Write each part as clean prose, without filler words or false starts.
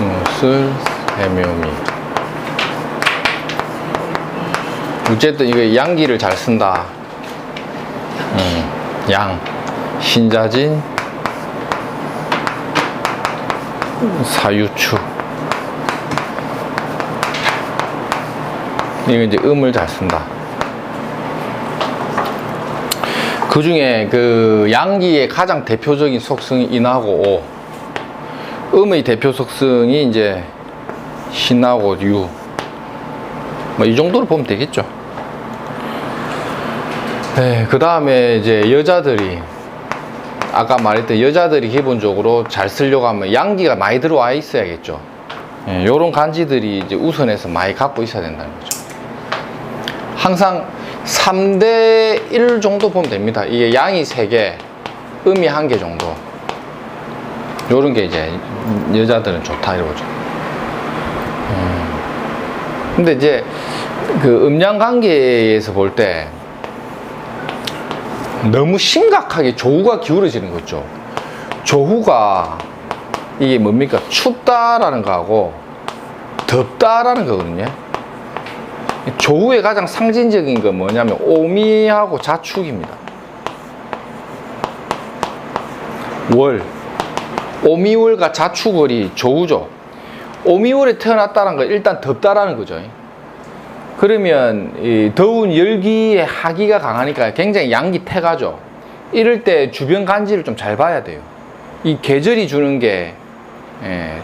무술, 해묘미. 어쨌든 이거 양기를 잘 쓴다. 양, 신자진, 사유추. 이거 이제 음을 잘 쓴다. 그 중에 그 양기의 가장 대표적인 속성이 인하고 오. 음의 대표 속성이 이제 신하고 유. 뭐 이 정도로 보면 되겠죠. 네, 그 다음에 이제 여자들이 아까 말했던 여자들이 기본적으로 잘 쓰려고 하면 양기가 많이 들어와 있어야겠죠. 네, 요런 간지들이 이제 우선해서 많이 갖고 있어야 된다는 거죠. 항상 3대 1 정도 보면 됩니다. 이게 양이 3개, 음이 1개 정도. 요런 게 이제 여자들은 좋다 이러죠. 근데 이제 그 음양 관계에서 볼 때 너무 심각하게 조후가 기울어지는 거 있죠. 조후가 이게 뭡니까? 춥다라는 거하고 덥다라는 거거든요. 조후의 가장 상징적인 건 뭐냐면 오미하고 자축입니다. 월, 오미월과 자축월이 조후죠. 오미월에 태어났다는 건 일단 덥다라는 거죠. 그러면 이 더운 열기에 하기가 강하니까 굉장히 양기 태가죠. 이럴 때 주변 간지를 좀 잘 봐야 돼요. 이 계절이 주는 게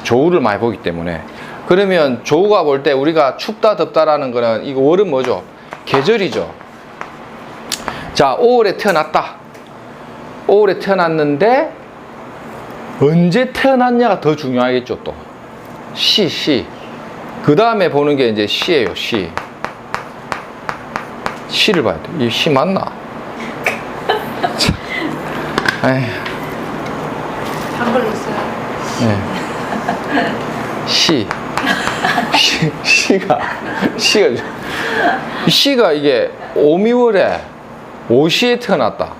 조후를 많이 보기 때문에. 그러면 조후가 볼 때 우리가 춥다 덥다라는 거는 이거 월은 뭐죠? 계절이죠. 자, 5월에 태어났다. 5월에 태어났는데 언제 태어났냐가 더 중요하겠죠. 또 시. 그 다음에 보는 게 이제 시예요. 시를 봐야 돼. 이 시 맞나? 에이. 한글 있어요. 네. 시가 이게 오미월에 오시에 태어났다.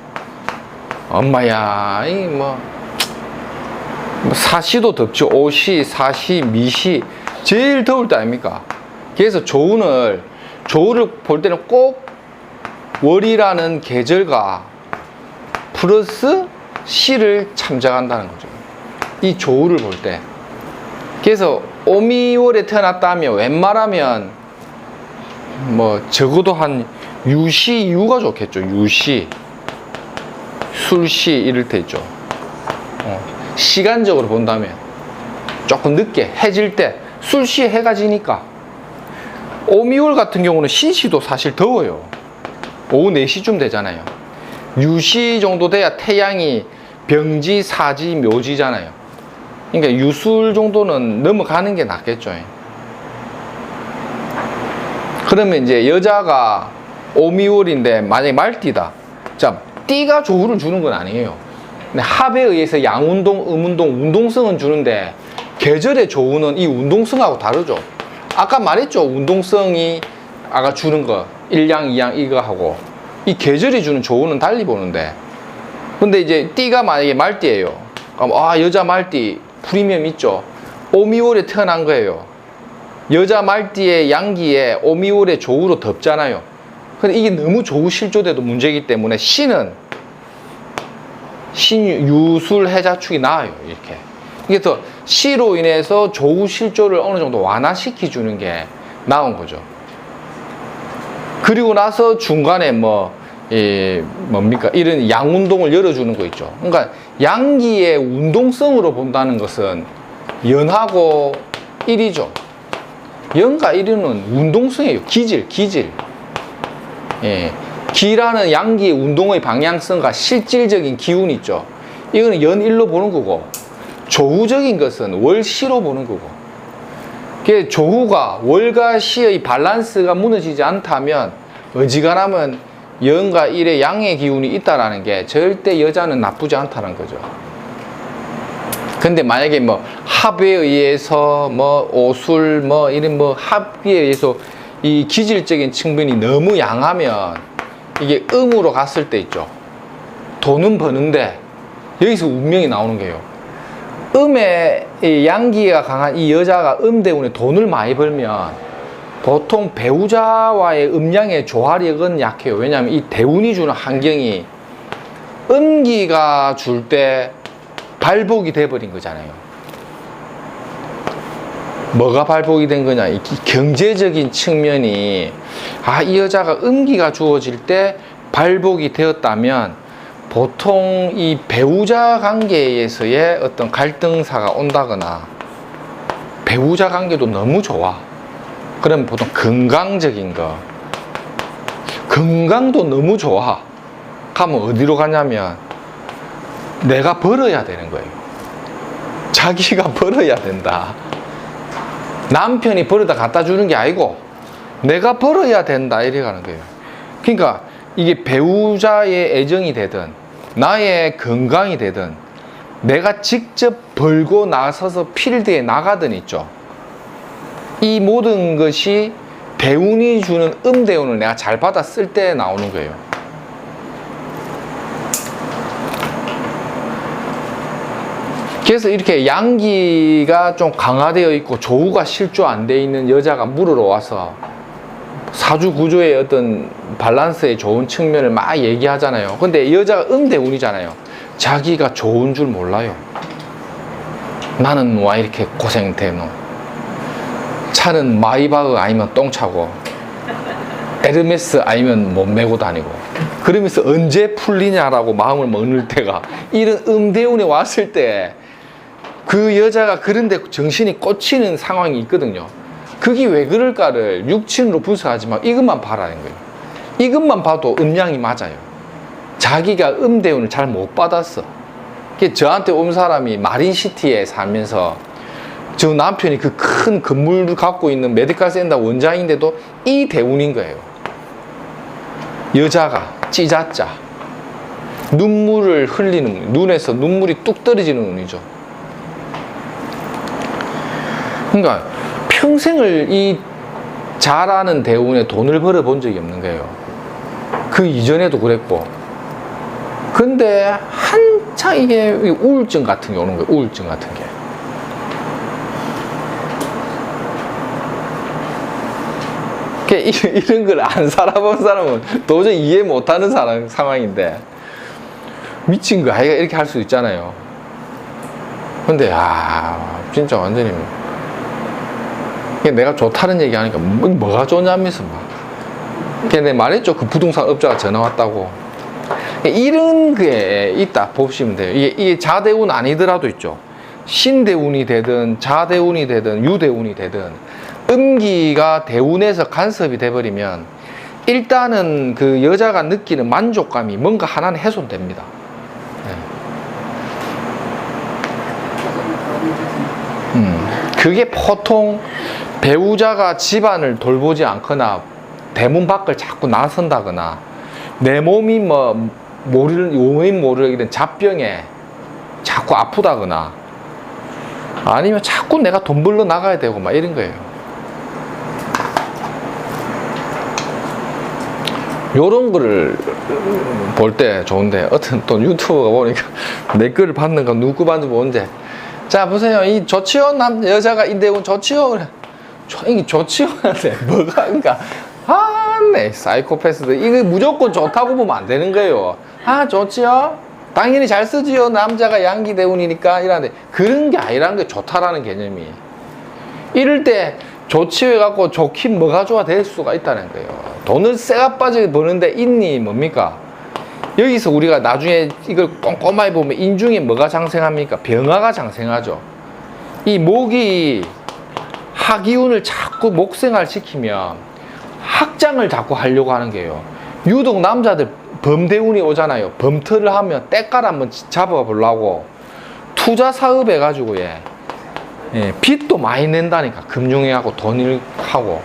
엄마야, 이 뭐 사시도 덥죠. 오시, 사시, 미시 제일 더울 때 아닙니까? 그래서 조우를 볼 때는 꼭 월이라는 계절과 플러스 시를 참작한다는 거죠. 이 조우를 볼 때. 그래서 오미월에 태어났다 하면 웬만하면 뭐 적어도 한 유시, 유가 좋겠죠. 유시, 술시 이럴 때 있죠. 시간적으로 본다면 조금 늦게 해질 때 술시 해가 지니까. 오미월 같은 경우는 신시도 사실 더워요. 오후 4시쯤 되잖아요. 유시 정도 돼야 태양이 병지, 사지, 묘지잖아요. 그러니까 유술 정도는 넘어가는 게 낫겠죠. 그러면 이제 여자가 오미월인데 만약에 말띠다. 자, 띠가 조후를 주는 건 아니에요. 근데 합에 의해서 양운동, 음운동, 운동성은 주는데 계절의 조후는 이 운동성하고 다르죠. 아까 말했죠. 운동성이 아까 주는 거 1양, 2양 이거 하고 이 계절이 주는 조후는 달리 보는데, 근데 이제 띠가 만약에 말띠예요. 그럼 여자 말띠 프리미엄 있죠. 오미월에 태어난 거예요. 여자 말띠의 양기에 오미월에 조후로 덥잖아요. 근데 이게 너무 조후 실조돼도 문제이기 때문에 신은 유술 해자축이 나와요. 이렇게. 그래서 시로 인해서 조후 실조를 어느 정도 완화시켜 주는 게 나온 거죠. 그리고 나서 중간에 뭡니까? 이런 양운동을 열어주는 거 있죠. 그러니까 양기의 운동성으로 본다는 것은 연하고 일이죠. 연과 일은 운동성이에요. 기질. 예. 기라는 양기의 운동의 방향성과 실질적인 기운이 있죠. 이거는 연일로 보는 거고, 조후적인 것은 월시로 보는 거고. 그 조후가 월과 시의 밸런스가 무너지지 않다면 어지간하면 연과 일의 양의 기운이 있다라는 게 절대 여자는 나쁘지 않다는 거죠. 근데 만약에 합에 의해서 오술 이런 합에 의해서 이 기질적인 측면이 너무 양하면 이게 음으로 갔을 때 있죠. 돈은 버는데 여기서 운명이 나오는 거예요. 음의 이 양기가 강한 이 여자가 음 대운에 돈을 많이 벌면 보통 배우자와의 음양의 조화력은 약해요. 왜냐하면 이 대운이 주는 환경이 음기가 줄 때 발복이 돼버린 거잖아요. 뭐가 발복이 된 거냐? 이 경제적인 측면이 이 여자가 음기가 주어질 때 발복이 되었다면 보통 이 배우자 관계에서의 어떤 갈등사가 온다거나 배우자 관계도 너무 좋아. 그럼 보통 건강적인 거, 건강도 너무 좋아. 가면 어디로 가냐면 내가 벌어야 되는 거예요. 자기가 벌어야 된다. 남편이 벌어다 갖다 주는 게 아니고 내가 벌어야 된다 이래 가는 거예요. 그러니까 이게 배우자의 애정이 되든 나의 건강이 되든 내가 직접 벌고 나서서 필드에 나가든 있죠. 이 모든 것이 대운이 주는 음대운을 내가 잘 받아 쓸 때 나오는 거예요. 그래서 이렇게 양기가 좀 강화되어 있고 조우가 실조 안 돼 있는 여자가 물으러 와서 사주 구조의 어떤 밸런스의 좋은 측면을 막 얘기하잖아요. 근데 여자가 음대운이잖아요. 자기가 좋은 줄 몰라요. 나는 왜 이렇게 고생되노? 차는 마이바흐 아니면 똥차고 에르메스 아니면 못 메고 다니고 그러면서 언제 풀리냐라고 마음을 먹는 때가 이런 음대운에 왔을 때 그 여자가 그런데 정신이 꽂히는 상황이 있거든요. 그게 왜 그럴까를 육친으로 분석하지만 이것만 봐라는 거예요. 이것만 봐도 음양이 맞아요. 자기가 음대운을 잘 못 받았어. 저한테 온 사람이 마린시티에 살면서 저 남편이 그 큰 건물을 갖고 있는 메디컬 센터 원장인데도 이 대운인 거예요. 여자가 찌자짜 눈물을 흘리는, 눈에서 눈물이 뚝 떨어지는 운이죠. 그러니까 평생을 이 잘하는 대운에 돈을 벌어 본 적이 없는 거예요. 그 이전에도 그랬고. 근데 한창 이게 우울증 같은 게 오는 거예요. 우울증 같은 게. 이런 걸 안 살아본 사람은 도저히 이해 못하는 상황인데 미친 거 아이가 이렇게 할 수 있잖아요. 근데 진짜 완전히 내가 좋다는 얘기 하니까 뭐가 좋냐면서 막 내가 말했죠. 그 부동산 업자가 전화 왔다고. 이런 게 있다 보시면 돼요. 이게 자대운 아니더라도 있죠. 신대운이 되든 자대운이 되든 유대운이 되든 음기가 대운에서 간섭이 돼버리면 일단은 그 여자가 느끼는 만족감이 뭔가 하나는 훼손됩니다. 그게 보통 배우자가 집안을 돌보지 않거나 대문 밖을 자꾸 나선다거나 내 몸이 모르는 이런 잡병에 자꾸 아프다거나 아니면 자꾸 내가 돈 벌러 나가야 되고 막 이런 거예요. 요런 거를 볼 때 좋은데 어떤 또 유튜브가 보니까 내 거를 받는 거 누구 받는지 모르는데 자 보세요. 이 좋지요? 여자가 인대운 좋지요? 그래. 이게 좋지요한테 뭐가 그러니까 네 사이코패스들 이거 무조건 좋다고 보면 안 되는 거예요. 좋지요? 당연히 잘 쓰지요. 남자가 양기 대운이니까 이러는데 그런 게 아니라는 게 좋다라는 개념이. 이럴 때 좋지요 해갖고 좋긴 뭐가 좋아 될 수가 있다는 거예요. 돈을 쎄가 빠지게 버는데 인이 뭡니까? 여기서 우리가 나중에 이걸 꼼꼼하게 보면 인중에 뭐가 장생합니까? 병화가 장생하죠. 이 목이 하기운을 자꾸 목생활 시키면 확장을 자꾸 하려고 하는 거예요. 유독 남자들 범대운이 오잖아요. 범터를 하면 때깔 한번 잡아보려고 투자 사업 해가지고 빚도 많이 낸다니까. 금융해하고 돈을 하고.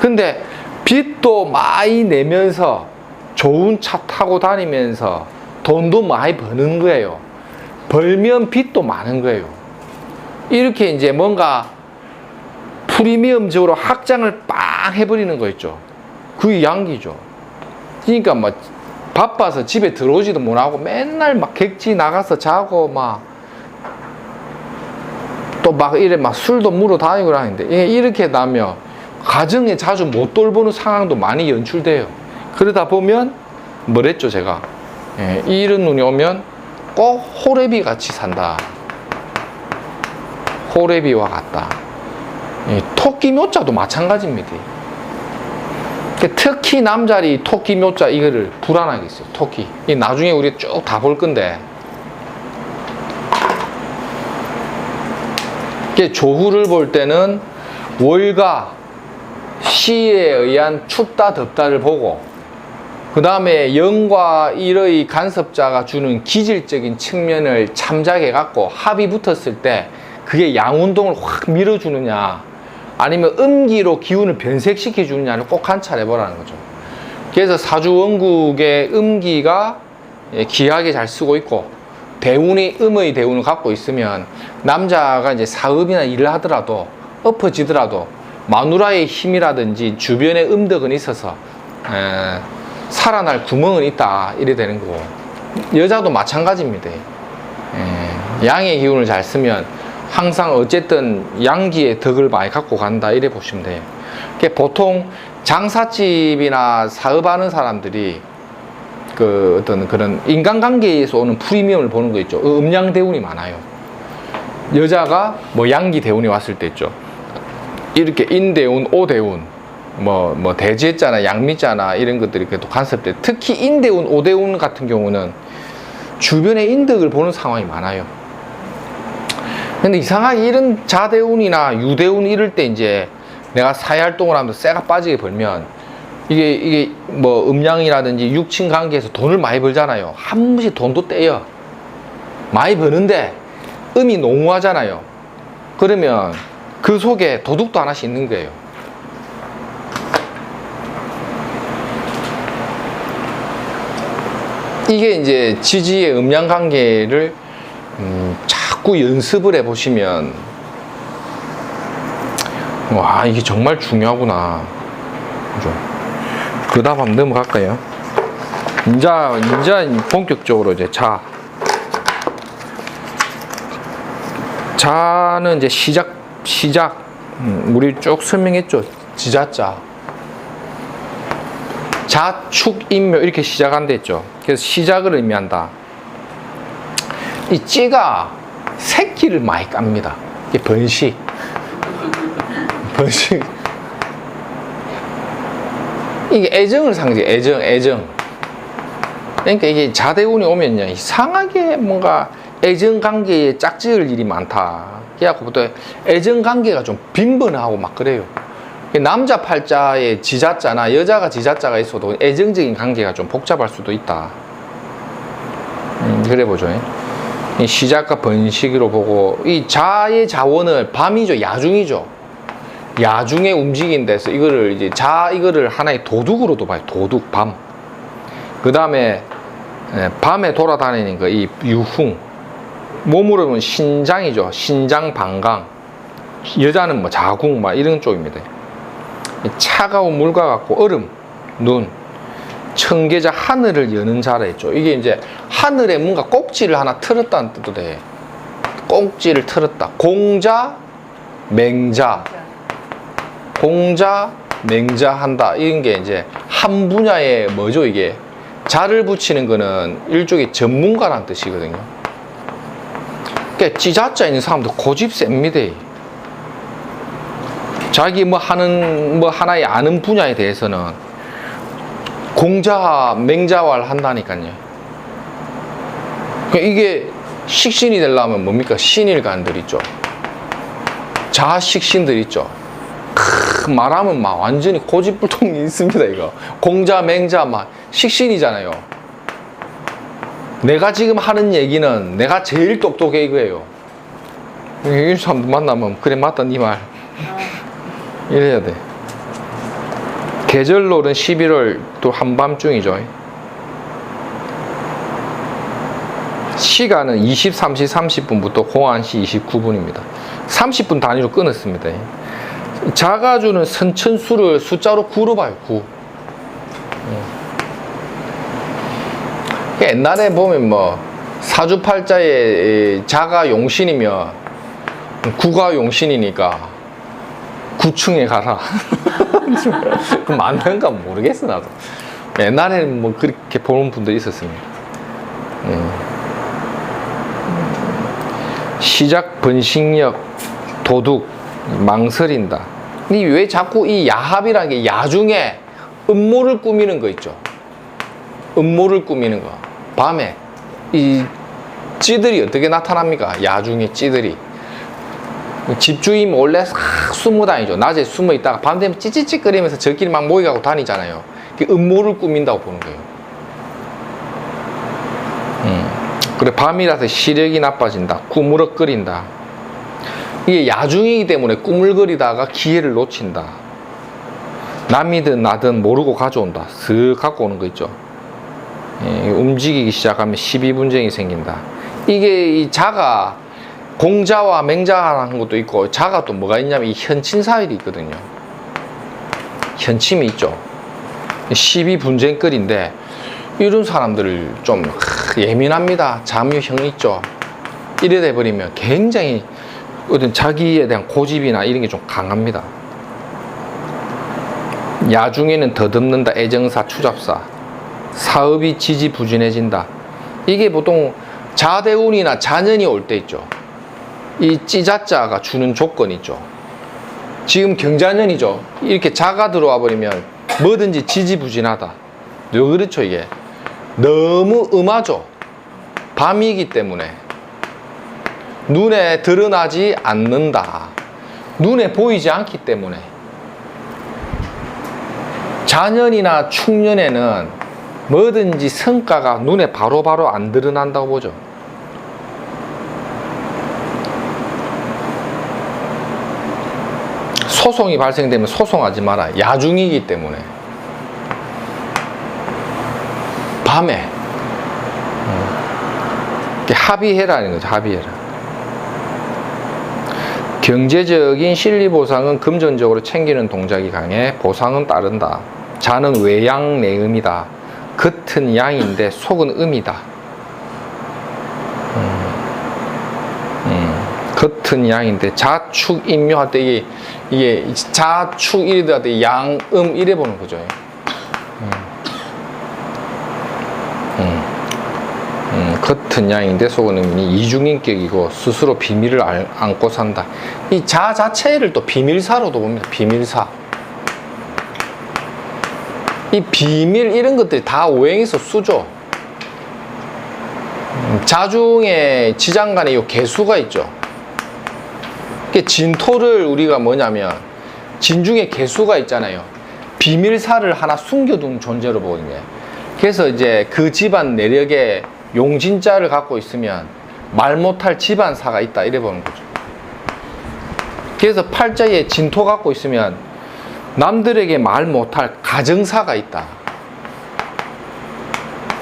근데 빚도 많이 내면서 좋은 차 타고 다니면서 돈도 많이 버는 거예요. 벌면 빚도 많은 거예요. 이렇게 이제 뭔가 프리미엄적으로 확장을 빵 해버리는 거 있죠. 그게 양기죠. 그러니까 막 바빠서 집에 들어오지도 못하고 맨날 막 객지 나가서 자고 막 또 막 이래 막 술도 물어 다니고 하는데 이렇게 나면 가정에 자주 못 돌보는 상황도 많이 연출돼요. 그러다 보면 뭐랬죠 제가 이런 눈이 오면 꼭 호래비 같이 산다. 호래비와 같다. 토끼 묘자도 마찬가지입니다. 특히 남자리 토끼 묘자 이거를 불안하게 있어요. 토끼. 나중에 우리 쭉 다 볼 건데 조후를 볼 때는 월과 시에 의한 춥다 덥다를 보고 그 다음에 영과 일의 간섭자가 주는 기질적인 측면을 참작해 갖고 합이 붙었을 때 그게 양운동을 확 밀어주느냐 아니면 음기로 기운을 변색시켜 주느냐를 꼭 관찰해 보라는 거죠. 그래서 사주원국의 음기가 기하게 잘 쓰고 있고 대운이 음의 대운을 갖고 있으면 남자가 이제 사업이나 일을 하더라도 엎어지더라도 마누라의 힘이라든지 주변에 음덕은 있어서 살아날 구멍은 있다 이래 되는 거고 여자도 마찬가지입니다. 양의 기운을 잘 쓰면 항상 어쨌든 양기의 덕을 많이 갖고 간다 이래 보시면 돼요. 보통 장사집이나 사업하는 사람들이 그 어떤 그런 인간관계에서 오는 프리미엄을 보는 거 있죠. 음양 대운이 많아요. 여자가 뭐 양기 대운이 왔을 때 있죠. 이렇게 인대운, 오대운, 뭐 대지했잖아, 양미자나 이런 것들이 또 간섭돼. 특히 인대운, 오대운 같은 경우는 주변에 인덕을 보는 상황이 많아요. 근데 이상하게 이런 자대운이나 유대운 이럴 때 이제 내가 사회활동을 하면서 쇠가 빠지게 벌면 이게 뭐 음양이라든지 육친 관계에서 돈을 많이 벌잖아요. 한 번씩 돈도 떼요. 많이 버는데 음이 농후하잖아요. 그러면 그 속에 도둑도 하나씩 있는 거예요. 이게 이제 지지의 음양 관계를 자꾸 연습을 해 보시면 와 이게 정말 중요하구나. 그죠? 그 다음 한번 넘어갈까요? 이제 본격적으로 이제 자는 이제 시작 우리 쭉 설명했죠. 지자자 자축인묘 이렇게 시작한다 했죠. 그래서 시작을 의미한다. 이 찌가 새끼를 많이 깝니다. 이게 번식 이게 애정을 상징해. 애정. 그러니까 이게 자대운이 오면요 이상하게 뭔가 애정 관계에 짝지을 일이 많다. 그래갖고 보통 애정 관계가 좀 빈번하고 막 그래요. 남자 팔자에 지자자나 여자가 지자자가 있어도 애정적인 관계가 좀 복잡할 수도 있다. 그래 보죠. 이 시작과 번식으로 보고 이 자의 자원을 밤이죠. 야중이죠. 야중에 움직인 데서 이거를 이제 이거를 하나의 도둑으로도 봐요. 도둑 밤. 그 다음에 밤에 돌아다니는 거 이 유흥. 몸으로 보면 신장이죠. 신장 방광. 여자는 뭐 자궁 막 이런 쪽입니다. 차가운 물과 같고 얼음, 눈, 청계자 하늘을 여는 자라 했죠. 이게 이제 하늘에 뭔가 꼭지를 하나 틀었다는 뜻도 돼. 꼭지를 틀었다. 공자, 맹자. 공자, 맹자한다. 이런 게 이제 한 분야의 뭐죠, 이게? 자를 붙이는 거는 일종의 전문가라는 뜻이거든요. 그러니까 지자자 있는 사람도 고집 셉니다. 자기 뭐 하나의 아는 분야에 대해서는 공자, 맹자화를 한다니까요. 그러니까 이게 식신이 되려면 뭡니까? 신일간들 있죠. 자식신들 있죠. 말하면 막 완전히 고집불통이 있습니다, 이거. 공자, 맹자, 막 식신이잖아요. 내가 지금 하는 얘기는 내가 제일 똑똑해 이거예요. 이 사람 만나면 그래 맞다 네 말. 이래야 돼. 계절로는 11월 또 한밤중이죠. 시간은 23시 30분부터 01시 29분입니다. 30분 단위로 끊었습니다. 자가주는 선천수를 숫자로 9로 봐요. 9. 옛날에 보면 뭐 사주팔자에 자가 용신이면 국가용신이니까 9층에 가라. 그 맞는가 모르겠어 나도. 옛날에는 뭐 그렇게 보는 분들이 있었습니다. 시작 번식력 도둑 망설인다. 이 왜 자꾸 이 야합이라는 게 야중에 음모를 꾸미는 거 있죠. 음모를 꾸미는 거. 밤에 이 찌들이 어떻게 나타납니까? 야중에 찌들이. 집주인 몰래 싹 숨어 다니죠. 낮에 숨어 있다가 밤 되면 찌찌찌거리면서 저끼리 막 모여가고 다니잖아요. 그게 음모를 꾸민다고 보는 거예요. 그래, 밤이라서 시력이 나빠진다. 꾸물럭거린다. 이게 야중이기 때문에 꾸물거리다가 기회를 놓친다. 남이든 나든 모르고 가져온다. 슥 갖고 오는 거 있죠. 움직이기 시작하면 시비분쟁이 생긴다. 이게 이 자가 공자와 맹자라는 것도 있고, 자가 또 뭐가 있냐면 이 현친사일이 있거든요. 현침이 있죠. 시비분쟁거리인데 이런 사람들을 좀 예민합니다. 잠유형 있죠. 이래 돼버리면 굉장히 어떤 자기에 대한 고집이나 이런 게 좀 강합니다. 야중에는 더듬는다. 애정사, 추잡사. 사업이 지지부진해진다. 이게 보통 자대운이나 자년이 올 때 있죠. 이 찌자자가 주는 조건이 있죠. 지금 경자년이죠. 이렇게 자가 들어와 버리면 뭐든지 지지부진하다. 왜 그렇죠 이게? 너무 음하죠. 밤이기 때문에 눈에 드러나지 않는다. 눈에 보이지 않기 때문에. 자년이나 축년에는 뭐든지 성과가 눈에 바로바로 안 드러난다고 보죠. 소송이 발생되면 소송하지 마라. 야중이기 때문에. 밤에 합의해라는 거죠. 합의해라. 경제적인 실리보상은 금전적으로 챙기는 동작이 강해 보상은 따른다. 자는 외양 내음이다. 겉은 양인데 속은 음이다. 겉은 양인데 자축 임묘할 때 이게 자축 이래 때 양음 이래 보는 거죠. 겉은 양인데 속은 음이니 이중인격이고 스스로 비밀을 안고 산다. 이 자 자체를 또 비밀사로도 봅니다. 비밀사. 이 비밀 이런 것들이 다 오행에서 수죠. 자중에 지장간에 이 개수가 있죠. 진토를 우리가 뭐냐면 진중에 개수가 있잖아요. 비밀사를 하나 숨겨둔 존재로 보거든요. 그래서 이제 그 집안 내력에 용진자를 갖고 있으면 말 못할 집안사가 있다 이래 보는 거죠. 그래서 팔자에 진토 갖고 있으면 남들에게 말 못할 가정사가 있다.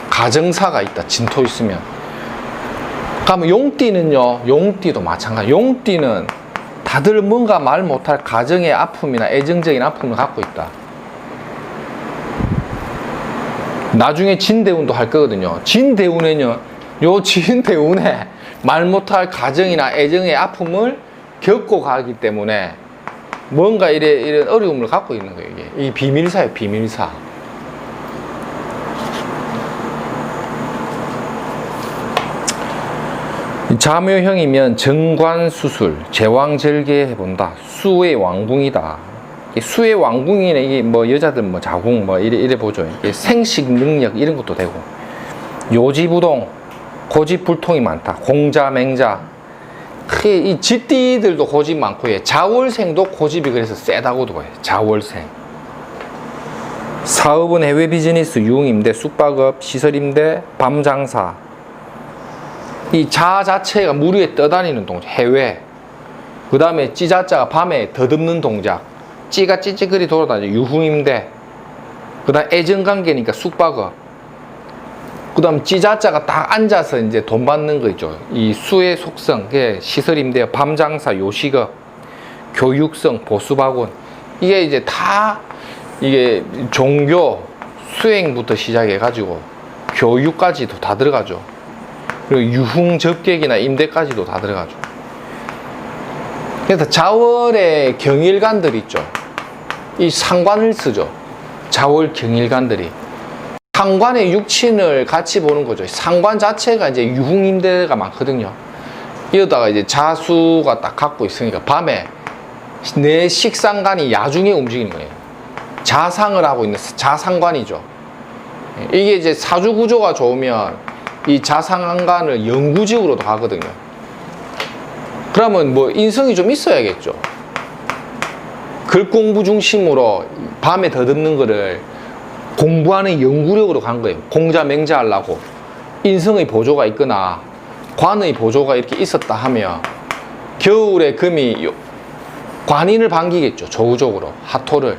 가정사가 있다. 진토 있으면. 그러면 용띠는요. 용띠도 마찬가지. 용띠는 다들 뭔가 말 못할 가정의 아픔이나 애정적인 아픔을 갖고 있다. 나중에 진대운도 할 거거든요. 진대운에는요. 요 진대운에 말 못할 가정이나 애정의 아픔을 겪고 가기 때문에 뭔가 이런 어려움을 갖고 있는 거예요. 이게. 이 비밀사예요. 비밀사. 자묘형이면 정관수술, 제왕절개 해본다. 수의 왕궁이다. 수의 왕궁이네. 이게 뭐 여자들 뭐 자궁 뭐 이래 보죠. 이게 생식 능력 이런 것도 되고. 요지부동, 고집불통이 많다. 공자, 맹자. 이 쥐띠들도 고집 많고, 예. 자월생도 고집이 그래서 세다고도 해요. 자월생. 사업은 해외 비즈니스, 유흥임대, 숙박업, 시설임대, 밤장사. 이 자 자체가 물 위에 떠다니는 동작, 해외. 그 다음에 찌자자가 밤에 더듬는 동작. 찌가 찌찌거리 돌아다니죠. 유흥임대. 그 다음 애정관계니까 숙박업. 그 다음 찌자자가 딱 앉아서 이제 돈 받는 거 있죠. 이 수의 속성, 그게 시설임대, 밤장사, 요식업, 교육성, 보수박원. 이게 이제 다 이게 종교, 수행부터 시작해가지고 교육까지도 다 들어가죠. 그리고 유흥 접객이나 임대까지도 다 들어가죠. 그래서 자월의 경일관들 있죠. 이 상관을 쓰죠. 자월 경일관들이. 상관의 육친을 같이 보는 거죠. 상관 자체가 이제 유흥임대가 많거든요. 이러다가 이제 자수가 딱 갖고 있으니까 밤에 내 식상관이 야중에 움직이는 거예요. 자상을 하고 있는 자상관이죠. 이게 이제 사주 구조가 좋으면 이 자상관을 영구지으로도 가거든요. 그러면 뭐 인성이 좀 있어야겠죠. 글 공부 중심으로 밤에 더듬는 거를 공부하는 연구력으로 간 거예요. 공자 맹자 하려고 인성의 보조가 있거나 관의 보조가 이렇게 있었다 하면 겨울에 금이 관인을 반기겠죠. 조우적으로 하토를.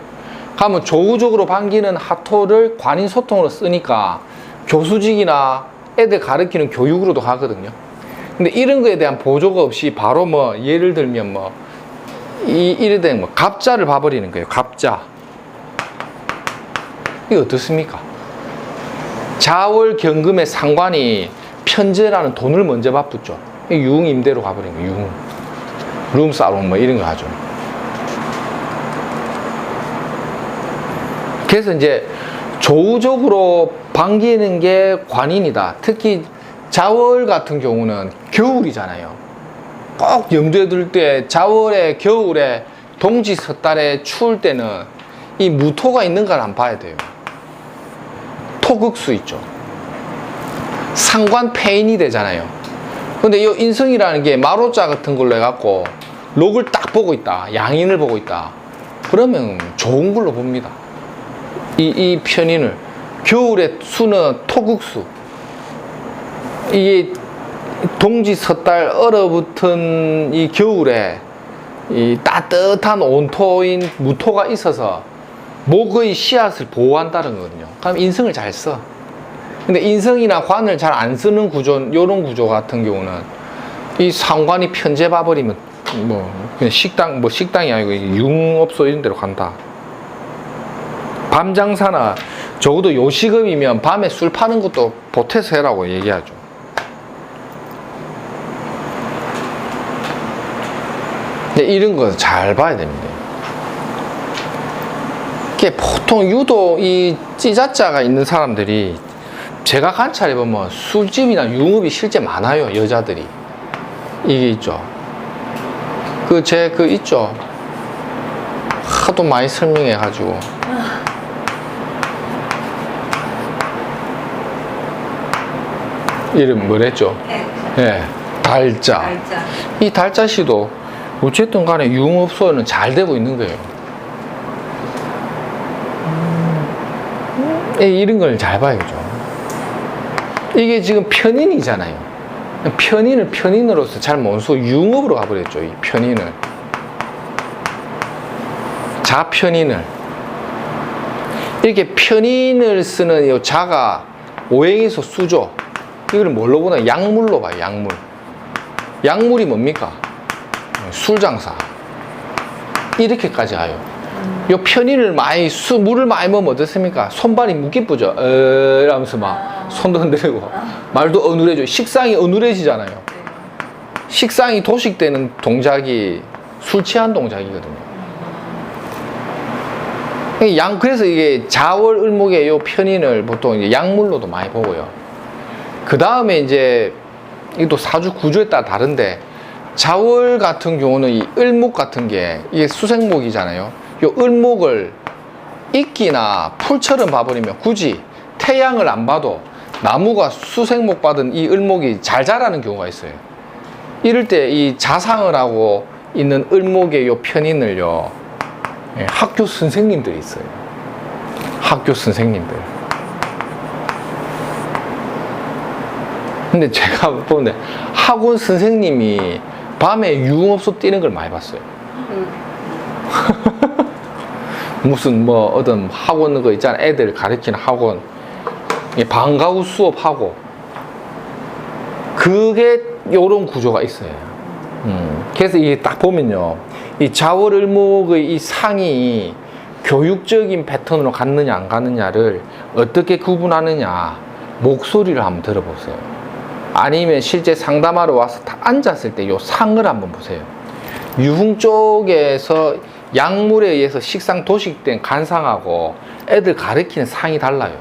그러면 조우적으로 반기는 하토를 관인 소통으로 쓰니까 교수직이나 애들 가르치는 교육으로도 가거든요. 근데 이런 거에 대한 보조가 없이 바로 뭐 예를 들면 뭐 이래 된 뭐 갑자를 봐버리는 거예요. 갑자. 이거 어떻습니까? 자월 경금의 상관이 편제라는 돈을 먼저 받붙죠. 유흥 임대로 가버린 거예요. 유흥. 룸사롱 뭐 이런 거 하죠. 그래서 이제 조우적으로 반기는 게 관인이다. 특히 자월 같은 경우는 겨울이잖아요. 꼭 염두에 둘 때 자월에 겨울에 동지 섣달에 추울 때는 이 무토가 있는 걸 안 봐야 돼요. 토극수 있죠. 상관 폐인이 되잖아요. 근데 이 인성이라는 게 마로자 같은 걸로 해갖고 록을 딱 보고 있다. 양인을 보고 있다. 그러면 좋은 걸로 봅니다. 이 편인을. 겨울에 수는 토극수. 이게 동지 섣달 얼어붙은 이 겨울에 이 따뜻한 온토인 무토가 있어서 목의 씨앗을 보호한다는 거거든요. 그럼 인성을 잘 써. 근데 인성이나 관을 잘 안 쓰는 구조, 요런 구조 같은 경우는 이 상관이 편제 봐버리면 뭐 그냥 식당이 아니고 유흥업소 이런 데로 간다. 밤 장사나 적어도 요식업이면 밤에 술 파는 것도 보태서 해라고 얘기하죠. 근데 이런 거 잘 봐야 됩니다. 이게 보통 유독 이 찌자자가 있는 사람들이 제가 관찰해보면 술집이나 유흥업이 실제 많아요. 여자들이. 이게 있죠. 있죠. 하도 많이 설명해가지고. 이름 뭐랬죠? 예, 달자. 이 달자씨도 어쨌든 간에 유흥업소는 잘 되고 있는 거예요. 이런 걸 잘 봐야죠. 이게 지금 편인이잖아요. 편인을 편인으로서 잘 못 쓰고 유흥업으로 가버렸죠. 이 편인을. 자편인을. 이렇게 편인을 쓰는 이 자가 오행에서 수죠. 이걸 뭘로 보나? 약물로 봐요. 약물. 약물이 뭡니까? 술장사. 이렇게까지 가요. 요 편인을 물을 많이 먹으면 어떻습니까? 손발이 묵기쁘죠? 이러면서 막 손도 흔들고 말도 어눌해져. 식상이 어눌해지잖아요. 식상이 도식되는 동작이 술 취한 동작이거든요. 그래서 이게 자월 을목의 요 편인을 보통 이제 약물로도 많이 보고요. 그 다음에 이제 이것도 사주 구조에 따라 다른데 자월 같은 경우는 이 을목 같은 게 이게 수생목이잖아요. 요 을목을 이끼나 풀처럼 봐버리면 굳이 태양을 안 봐도 나무가 수생목 받은 이 을목이 잘 자라는 경우가 있어요. 이럴 때 이 자상을 하고 있는 을목의 요 편인을요, 학교 선생님들이 있어요. 학교 선생님들. 근데 제가 보는데 학원 선생님이 밤에 유흥업소 뛰는 걸 많이 봤어요. 무슨 뭐 어떤 학원 거 있잖아. 애들 가르치는 학원. 방과후 수업하고. 그게 요런 구조가 있어요. 그래서 이게 딱 보면요. 이 자월을목의 이 상이 교육적인 패턴으로 갔느냐 안 갔느냐를 어떻게 구분하느냐. 목소리를 한번 들어보세요. 아니면 실제 상담하러 와서 다 앉았을 때 요 상을 한번 보세요. 유흥 쪽에서 약물에 의해서 식상 도식된 간상하고 애들 가리키는 상이 달라요.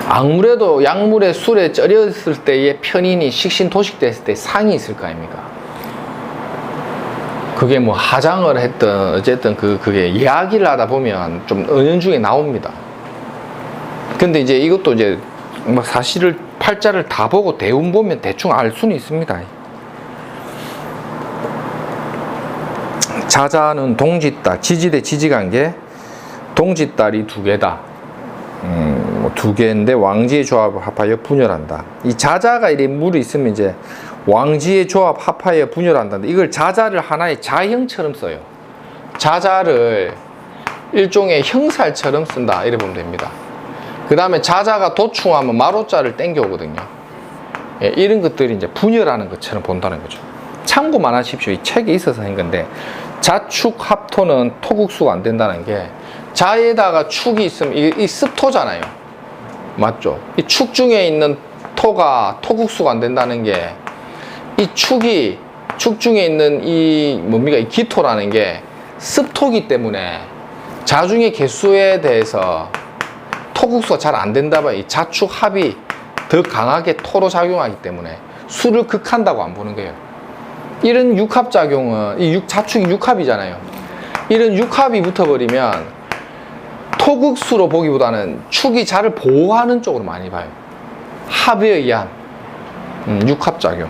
아무래도 약물에 술에 쩔였을 때의 편인이 식신 도식됐을 때 상이 있을 거 아닙니까? 그게 뭐 하장을 했든 어쨌든 그게 이야기를 하다 보면 좀 은연중에 나옵니다. 근데 이제 이것도 이제 막 사실을 팔자를 다 보고 대운 보면 대충 알 수는 있습니다. 자자는 동지달, 지지대 지지관계, 동지달이 두 개다. 두 개인데 왕지의 조합을 합하여 분열한다. 이 자자가 이렇게 물이 있으면 이제 왕지의 조합 합하여 분열한다. 이걸 자자를 하나의 자형처럼 써요. 자자를 일종의 형살처럼 쓴다. 이래 보면 됩니다. 그 다음에 자자가 도충하면 마로자를 땡겨오거든요. 예, 이런 것들이 이제 분열하는 것처럼 본다는 거죠. 참고만 하십시오. 이 책에 있어서 한 건데, 자축 합토는 토국수가 안 된다는 게, 자에다가 축이 있으면 이 습토잖아요. 맞죠? 이 축 중에 있는 토가 토국수가 안 된다는 게, 이 축이, 축 중에 있는 이 뭡니까? 이 기토라는 게 습토기 때문에 자중의 개수에 대해서 토국수가 잘 안 된다 봐요. 이 자축 합이 더 강하게 토로 작용하기 때문에 수를 극한다고 안 보는 거예요. 이런 육합작용은, 자축이 육합이잖아요. 이런 육합이 붙어버리면 토극수로 보기보다는 축이 자를 보호하는 쪽으로 많이 봐요. 합에 의한 육합작용.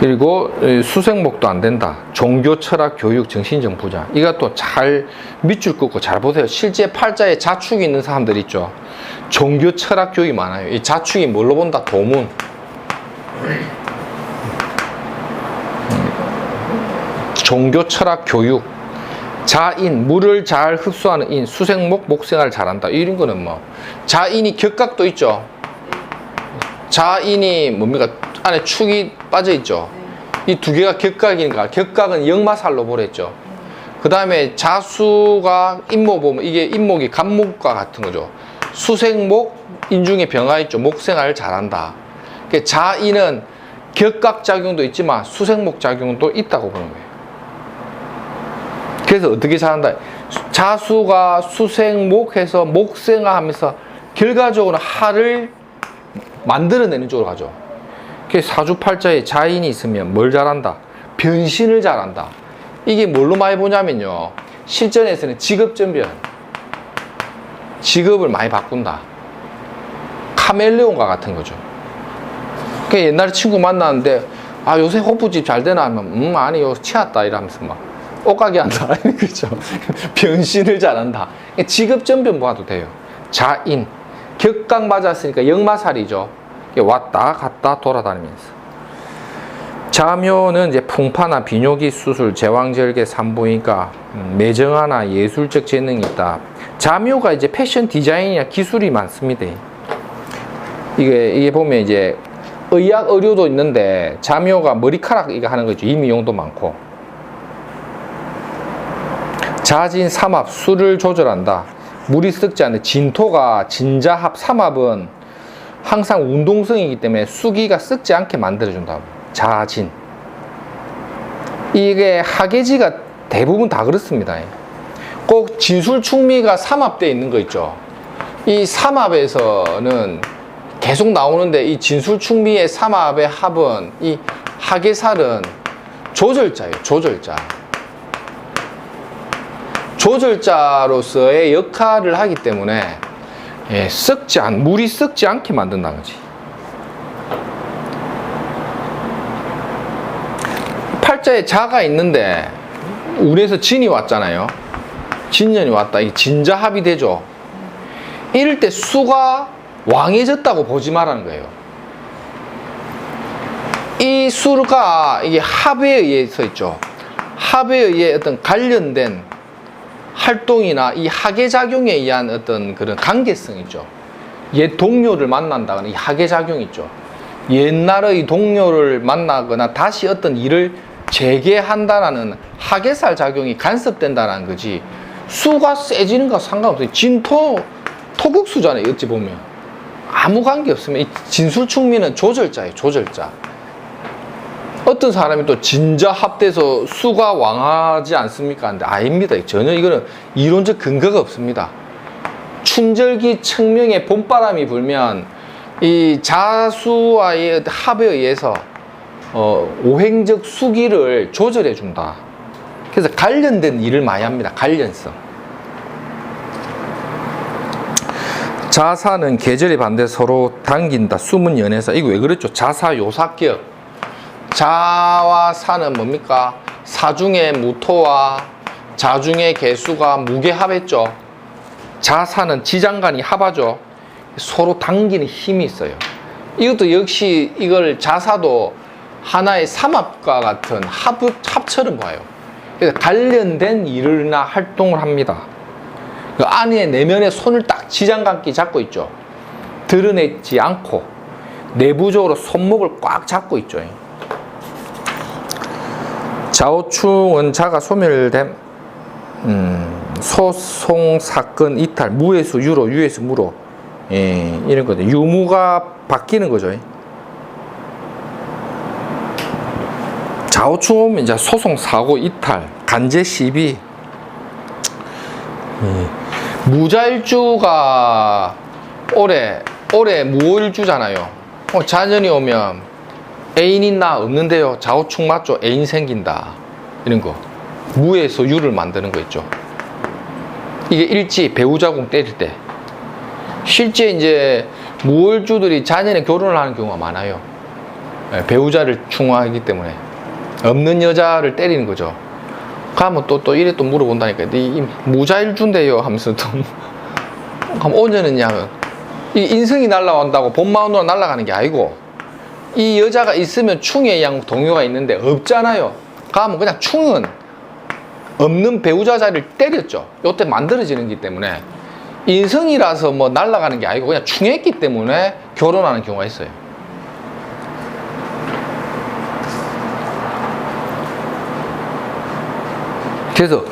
그리고 수생목도 안 된다. 종교, 철학, 교육, 정신적 부자. 이것도 잘 밑줄 긋고 잘 보세요. 실제 팔자에 자축이 있는 사람들 있죠. 종교, 철학, 교육이 많아요. 이 자축이 뭘로 본다? 도문. 종교, 철학, 교육. 자인, 물을 잘 흡수하는 인, 수생목, 목생활을 잘한다. 이런 거는 뭐 자인이 격각도 있죠. 자인이 뭡니까? 안에 축이 빠져 있죠. 이 두 개가 격각이니까, 격각은 역마살로 보랬죠. 그 다음에 자수가 인목 보면 이게 인목이 간목과 같은 거죠. 수생목, 인중에 병화 있죠. 목생활을 잘한다. 자인은 격각 작용도 있지만 수생목 작용도 있다고 보는 거예요. 그래서 어떻게 잘한다? 자수가 수생목해서 목생화하면서 결과적으로 하를 만들어내는 쪽으로 가죠. 그래서 사주팔자에 자인이 있으면 뭘 잘한다? 변신을 잘한다. 이게 뭘로 많이 보냐면요, 실전에서는 직업전변, 직업을 많이 바꾼다. 카멜레온과 같은 거죠. 그러니까 옛날에 친구 만났는데, 아 요새 호프집 잘 되나 하면 아니요 치웠다 이러면서 막 옷가게 한다. 그렇죠. 변신을 잘한다. 직업전변 봐도 돼요. 자인, 격각 맞았으니까 역마살이죠. 왔다 갔다 돌아다니면서. 자묘는 이제 풍파나 비뇨기 수술, 제왕절개, 산부인과, 매정하나 예술적 재능이 있다. 자묘가 이제 패션 디자인이나 기술이 많습니다. 이게 보면 이제 의학 의료도 있는데 자묘가 머리카락 이거 하는 거죠. 임의용도 많고. 자진 삼합, 술을 조절한다. 물이 썩지 않는 진토가 진자합, 삼합은 항상 운동성이기 때문에 수기가 썩지 않게 만들어준다. 자진. 이게 하계지가 대부분 다 그렇습니다. 꼭 진술충미가 삼합되어 있는 거 있죠. 이 삼합에서는 계속 나오는데, 이 진술충미의 삼합의 합은, 이 하계살은 조절자예요. 조절자. 조절자로서의 역할을 하기 때문에 물이 썩지 않게 만든다는 거지. 팔자에 자가 있는데 운에서 진이 왔잖아요. 진년이 왔다. 이게 진자합이 되죠. 이럴 때 수가 왕해졌다고 보지 말라는 거예요. 이 수가 이게 합에 의해서 있죠. 합에 의해 어떤 관련된 활동이나 이 하계작용에 의한 어떤 그런 관계성 있죠. 옛 동료를 만난다거나 이 하계작용 있죠. 옛날의 동료를 만나거나 다시 어떤 일을 재개한다라는 하계살 작용이 간섭된다는 거지, 수가 세지는 거 상관없어요. 진토, 토국수잖아요. 어찌 보면. 아무 관계 없으면 이 진술충미는 조절자예요. 조절자. 어떤 사람이 또 진자 합돼서 수가 왕하지 않습니까? 근데 아닙니다. 전혀 이거는 이론적 근거가 없습니다. 춘절기 청명의 봄바람이 불면 이 자수와의 합에 의해서 오행적 수기를 조절해 준다. 그래서 관련된 일을 많이 합니다. 관련성. 자사는 계절이 반대 서로 당긴다. 숨은 연에서. 이거 왜 그랬죠? 자사요사격. 자와 사는 뭡니까? 사중의 무토와 자중의 개수가 무게합했죠. 자사는 지장간이 합하죠. 서로 당기는 힘이 있어요. 이것도 역시 이걸 자사도 하나의 삼합과 같은 합처럼 봐요. 그래서 관련된 일이나 활동을 합니다. 그 안에 내면에 손을 딱 지장간끼 잡고 있죠. 드러내지 않고 내부적으로 손목을 꽉 잡고 있죠. 자오충은 자가 소멸됨, 소송 사건 이탈, 무에서 유로, 유에서 무로, 예, 이런 거죠. 유무가 바뀌는 거죠. 자오충 오면 이제 소송 사고 이탈, 간제 시비. 무자일주가 올해 무오일주잖아요. 자년이 오면 애인 있나? 없는데요. 자오충 맞죠? 애인 생긴다. 이런 거. 무에서 유를 만드는 거 있죠. 이게 일지 배우자궁 때릴 때. 실제 이제 무월주들이 자년에 결혼을 하는 경우가 많아요. 배우자를 충화하기 때문에. 없는 여자를 때리는 거죠. 가면 또 이래 또 물어본다니까. 이 무자일주인데요. 하면서 또. 그럼 오년은냐? 이 인성이 날라온다고 본 마음으로 날아가는 게 아니고, 이 여자가 있으면 충에 의한 동요가 있는데 없잖아요. 가면 그냥 충은 없는 배우자 자리를 때렸죠. 요때 만들어지는 거기 때문에 인성이라서 뭐 날아가는 게 아니고 그냥 충했기 때문에 결혼하는 경우가 있어요. 그래서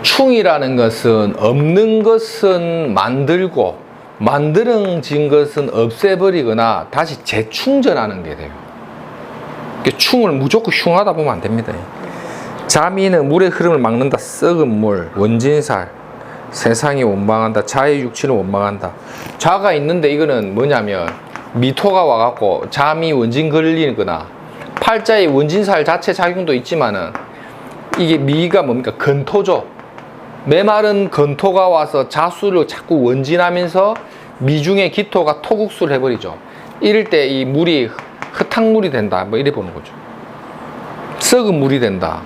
충이라는 것은 없는 것은 만들고 만들어진 것은 없애버리거나 다시 재충전하는 게 돼요. 충을 무조건 흉하다 보면 안 됩니다. 자미는 물의 흐름을 막는다. 썩은 물, 원진살, 세상이 원망한다. 자의 육체를 원망한다. 자가 있는데 이거는 뭐냐면 미토가 와갖고 자미 원진 걸리거나 팔자의 원진살 자체 작용도 있지만은 이게 미가 뭡니까? 건토죠. 메마른 건토가 와서 자수를 자꾸 원진하면서 미중의 기토가 토국수를 해버리죠. 이럴 때 이 물이 흙탕물이 된다. 뭐 이래 보는 거죠. 썩은 물이 된다.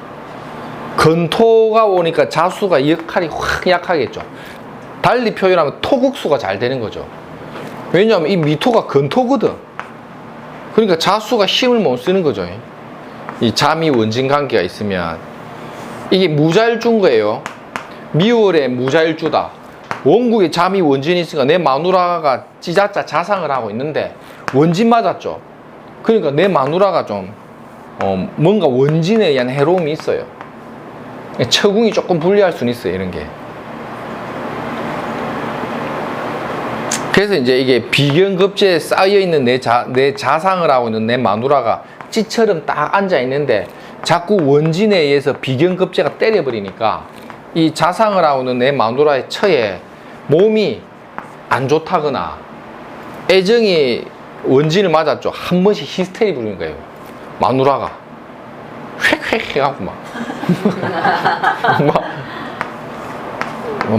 건토가 오니까 자수가 역할이 확 약하겠죠. 달리 표현하면 토국수가 잘 되는 거죠. 왜냐하면 이 미토가 건토거든. 그러니까 자수가 힘을 못 쓰는 거죠. 이 자미 원진 관계가 있으면 이게 무자일주인 거예요. 미월에 무자일주다. 원국에 자미 원진이 있으니까 내 마누라가 찌자짜 자상을 하고 있는데 원진 맞았죠. 그러니까 내 마누라가 좀 뭔가 원진에 의한 해로움이 있어요. 처궁이 조금 불리할 수는 있어요. 이런 게. 그래서 이제 이게 비견급제에 쌓여있는 내 자상을 하고 있는 내 마누라가 찌처럼 딱 앉아있는데 자꾸 원진에 의해서 비견급제가 때려버리니까 이 자상을 하고 있는 내 마누라의 처에 몸이 안 좋다거나 애정이 원진을 맞았죠. 한 번씩 히스테리 부르는 거예요. 마누라가 휙휙 해갖고 막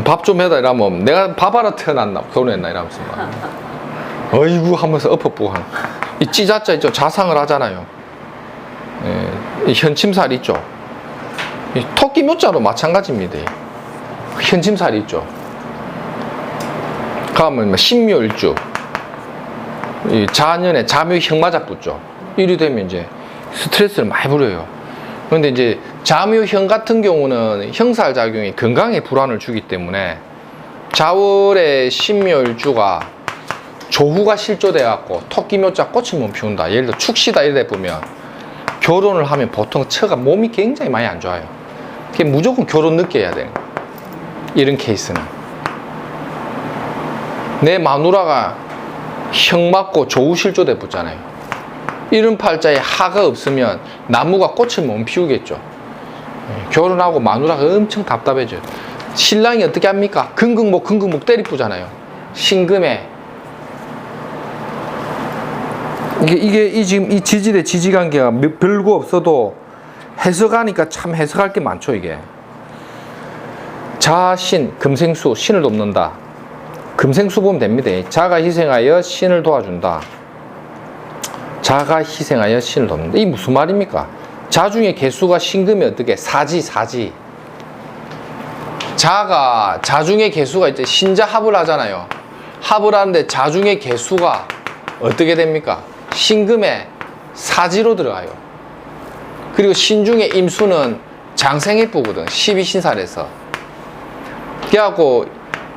밥 좀 해다 이러면 내가 밥하러 태어났나 결혼했나 이러면서 막 어이구 하면서 엎어보고 이 찌자자 있죠. 자상을 하잖아요. 이 현침살이 있죠. 이 토끼 묘자도 마찬가지입니다. 현침살이 있죠. 가면 신묘일주 이 자년에 자묘형 맞아 붙죠. 이리 되면 이제 스트레스를 많이 부려요. 그런데 이제 자묘형 같은 경우는 형살작용이 건강에 불안을 주기 때문에 자월에 신묘일주가 조후가 실조돼 갖고 토끼묘자 꽃을 못 피운다. 예를 들어 축시다 이래 보면 결혼을 하면 보통 처가 몸이 굉장히 많이 안 좋아요. 그게 무조건 결혼 늦게 해야 되는 거예요. 이런 케이스는 내 마누라가 형 맞고 조우실조대 붙잖아요. 이런 팔자에 하가 없으면 나무가 꽃을 못 피우겠죠. 결혼하고 마누라가 엄청 답답해져요. 신랑이 어떻게 합니까? 긍긍목 때리쁘잖아요. 신금에 이게 지금 이 지지대 지지관계가 별거 없어도 해석하니까 참 해석할 게 많죠. 이게 자신 금생수 신을 돕는다. 금생수 보면 됩니다. 자가 희생하여 신을 도와준다. 자가 희생하여 신을 돕는다. 이 무슨 말입니까? 자 중에 개수가 신금이 어떻게? 사지. 자 중에 개수가 이제 신자 합을 하잖아요. 합을 하는데 자 중에 개수가 어떻게 됩니까? 신금에 사지로 들어가요. 그리고 신 중에 임수는 장생해보거든. 12신살에서. 그래갖고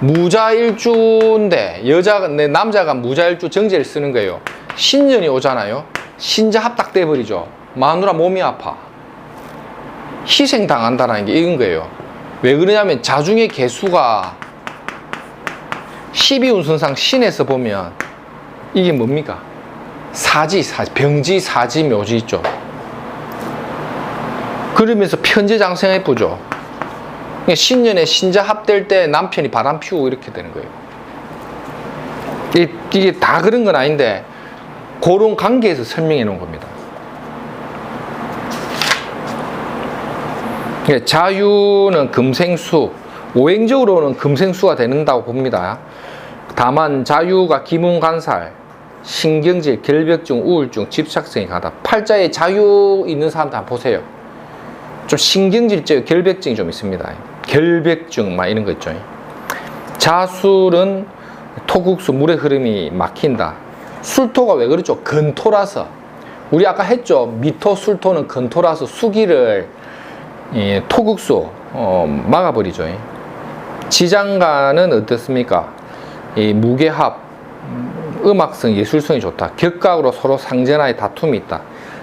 무자일주인데 남자가 무자일주 정제를 쓰는 거예요. 신년이 오잖아요. 신자 합딱 돼버리죠. 마누라 몸이 아파. 희생당한다는 게 이런 거예요. 왜 그러냐면 자중의 개수가 12운순상 신에서 보면 이게 뭡니까? 병지, 사지, 묘지 있죠. 그러면서 편제장생해보죠. 신년에 신자 합될 때 남편이 바람 피우고 이렇게 되는 거예요. 이게 다 그런 건 아닌데 그런 관계에서 설명해 놓은 겁니다. 자유는 금생수, 오행적으로는 금생수가 되는다고 봅니다. 다만 자유가 기문간살, 신경질, 결벽증, 우울증, 집착성이 강하다. 팔자에 자유 있는 사람들 한번 보세요. 좀 신경질적 결벽증이 좀 있습니다. 결벽증 막 이런 거 있죠. 자술은 토국수, 물의 흐름이 막힌다. 술토가 왜 그렇죠? 근토라서. 우리 아까 했죠. 미토, 술토는 근토라서 수기를 토국수 막아버리죠. 지장간은 어떻습니까? 무게합, 음악성, 예술성이 좋다. 격각으로 서로 상전하에 다툼이 있다.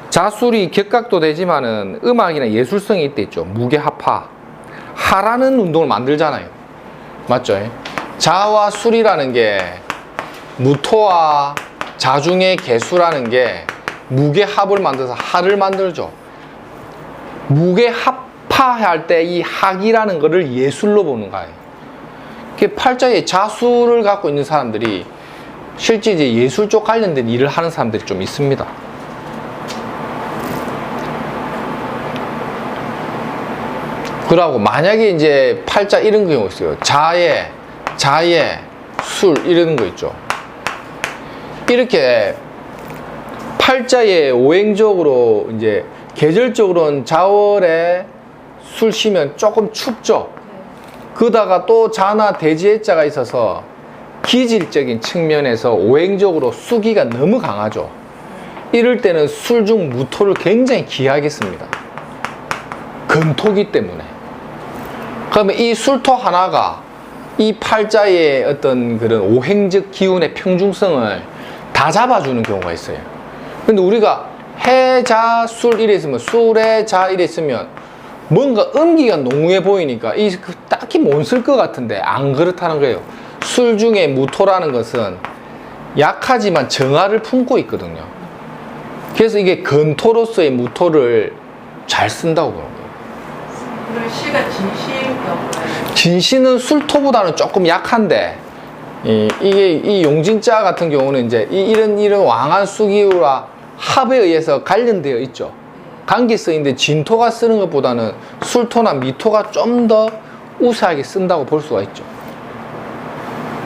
자술이 격각도 되지만은 음악이나 예술성이 있댔죠. 무게합하. 하라는 운동을 만들잖아요. 맞죠? 자와 술이라는 게 무토와 자중의 개수라는 게 무게합을 만들어서 하를 만들죠. 무게합파할 때 이 학이라는 거를 예술로 보는 거예요. 팔자에 자술을 갖고 있는 사람들이 실제 이제 예술 쪽 관련된 일을 하는 사람들이 좀 있습니다. 그러고 만약에 이제 팔자 이런 경우 있어요. 자에 술 이런 거 있죠. 이렇게 팔자에 오행적으로 이제 계절적으로는 자월에 술 쉬면 조금 춥죠. 그러다가 또 자나 대지해자가 있어서 기질적인 측면에서 오행적으로 수기가 너무 강하죠. 이럴 때는 술 중 무토를 굉장히 귀하겠습니다. 금토기 때문에. 그러면 이 술토 하나가 이 팔자의 어떤 그런 오행적 기운의 평중성을 다 잡아주는 경우가 있어요. 근데 우리가 해, 자, 술 이래 있으면, 술에, 자 이래 있으면 뭔가 음기가 농후해 보이니까 딱히 못 쓸 것 같은데 안 그렇다는 거예요. 술 중에 무토라는 것은 약하지만 정화를 품고 있거든요. 그래서 이게 근토로서의 무토를 잘 쓴다고 그러는 거예요. 그럼 시가 진시인가? 진시는 술토보다는 조금 약한데 이게 이 용진자 같은 경우는 이제 이런 왕한 수기와 합에 의해서 관련되어 있죠. 관계성인데 진토가 쓰는 것보다는 술토나 미토가 좀 더 우세하게 쓴다고 볼 수가 있죠.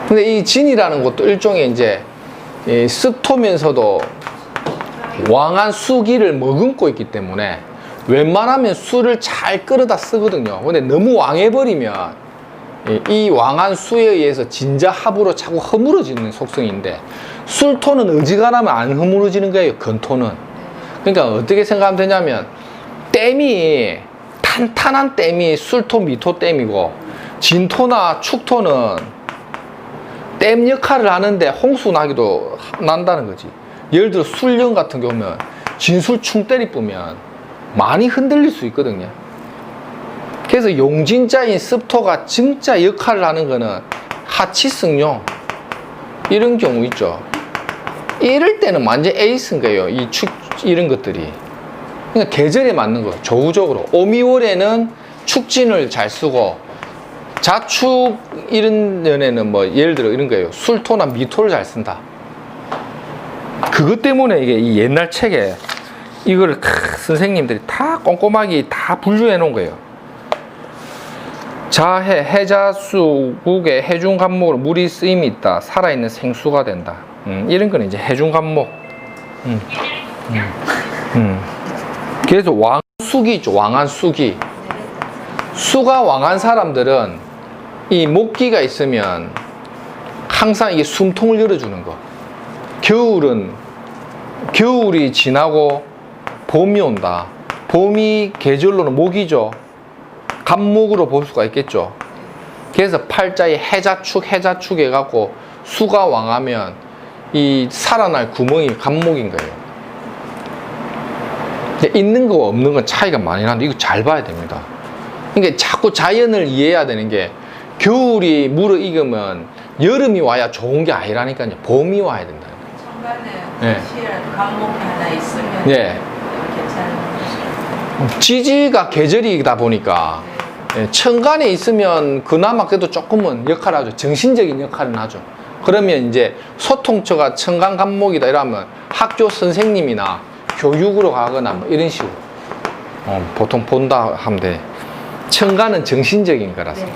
근데 이 진이라는 것도 일종의 이제 습토면서도 왕한 수기를 머금고 있기 때문에 웬만하면 술을 잘 끌어다 쓰거든요. 근데 너무 왕해버리면 이 왕한 수에 의해서 진자합으로 자꾸 허물어지는 속성인데 술토는 어지간하면 안 허물어지는 거예요. 근토는. 그러니까 어떻게 생각하면 되냐면 댐이 탄탄한 댐이 술토 미토 댐이고 진토나 축토는 댐 역할을 하는데 홍수 나기도 난다는 거지. 예를 들어 술령 같은 경우면 진술 충 때리 뿌면 많이 흔들릴 수 있거든요. 그래서 용진자인 습토가 진짜 역할을 하는 거는 하치승용 이런 경우 있죠. 이럴 때는 완전 에이스인 거예요. 이 축, 이런 것들이. 그러니까 계절에 맞는 거, 조우적으로. 오미월에는 축진을 잘 쓰고, 자축 이런 년에는 뭐, 예를 들어 이런 거예요. 술토나 미토를 잘 쓴다. 그것 때문에 이게 이 옛날 책에 이걸 선생님들이 다 꼼꼼하게 다 분류해 놓은 거예요. 자해, 해자수국에 해중 간목으로 물이 쓰임이 있다. 살아있는 생수가 된다. 이런 거는 이제 해중 간목. 그래서 왕수기 있죠. 왕한수기. 수가 왕한 사람들은 이 목기가 있으면 항상 이게 숨통을 열어주는 거. 겨울이 지나고 봄이 온다. 봄이 계절로는 목이죠. 간목으로 볼 수가 있겠죠. 그래서 팔자에 해자축 해갖고 수가 왕하면 이 살아날 구멍이 간목인 거예요. 근데 있는 거 없는 건 차이가 많이 나는데 이거 잘 봐야 됩니다. 그러니까 자꾸 자연을 이해해야 되는 게 겨울이 무르익으면 여름이 와야 좋은 게 아니라니까요. 봄이 와야 된다. 천간에 네. 혹시라도 간목이 하나 있으면 네. 괜찮은 거죠. 지지가 계절이다 보니까 천간에 있으면 그나마 그래도 조금은 역할을 하죠. 정신적인 역할은 하죠. 그러면 이제 소통처가 천간 간목이다 이러면 학교 선생님이나 교육으로 가거나 뭐 이런 식으로 보통 본다 하면 돼. 천간은 정신적인 거라서. 네.